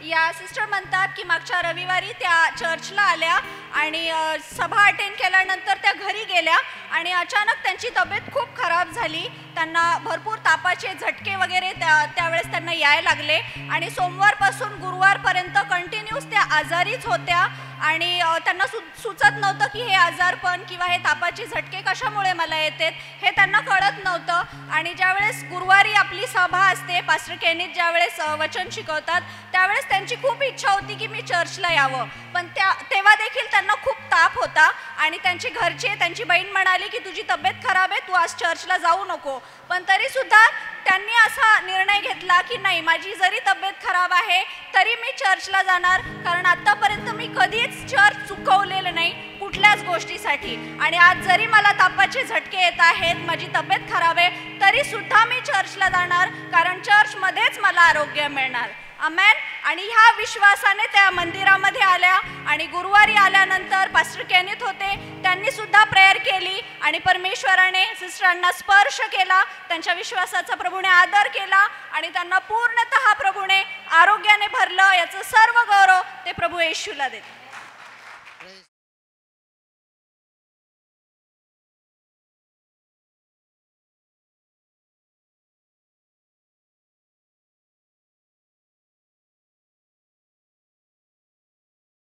या सिस्टर म्हणतात की मागच्या रविवारी त्या चर्चला आल्या आणि सभा अटेंड केल्यानंतर त्या घरी गेल्या आणि अचानक त्यांची तब्येत खूप खराब झाली. त्यांना भरपूर तापाचे झटके वगैरे त्यावेळेस त्यांना यायला लागले आणि सोमवारपासून गुरुवारपर्यंत कंटिन्यूस त्या आजारीच होत्या आणि त्यांना सुचत नव्हतं की हे आजारपण किंवा हे तापाचे झटके कशामुळे मला येतात हे त्यांना कळत नव्हतं. आणि ज्यावेळेस गुरुवारी आपली सभा असते, पास्टर केनिथ ज्यावेळेस वचन शिकवतात त्यावेळेस त्यांची खूप इच्छा होती की मी चर्चला यावं, पण तेव्हा देखील त्यांना खूप ताप होता आणि त्यांची घरचे, त्यांची बहीण म्हणाली की तुझी तब्येत खराब आहे, तू आज चर्चला जाऊ नको. पण तरीसुद्धा त्यांनी असा निर्णय घेतला की नाही, माझी जरी तब्येत खराब आहे तरी मी चर्चला जाणार, कारण आत्तापर्यंत मी कधीच चर्च चुकवलेलं नाही कुठल्याच गोष्टीसाठी. आणि आज जरी मला तापाचे झटके येत आहेत, माझी तब्येत खराब आहे, तरी सुद्धा मी चर्चला जाणार, कारण चर्चमध्येच मला आरोग्य मिळणार. आमेन. आणि ह्या विश्वासाने त्या मंदिरामध्ये आल्या आणि गुरुवारी आल्यानंतर पास्टर केनिथ होते, त्यांनी सुद्धा प्रेयर केली आणि परमेश्वराने सिस्टरांना स्पर्श केला, त्यांच्या विश्वासाचा प्रभूने आदर केला आणि त्यांना पूर्णतः प्रभूने आरोग्याने भरलं. याचं सर्व गौरव ते प्रभू येशूला देतात.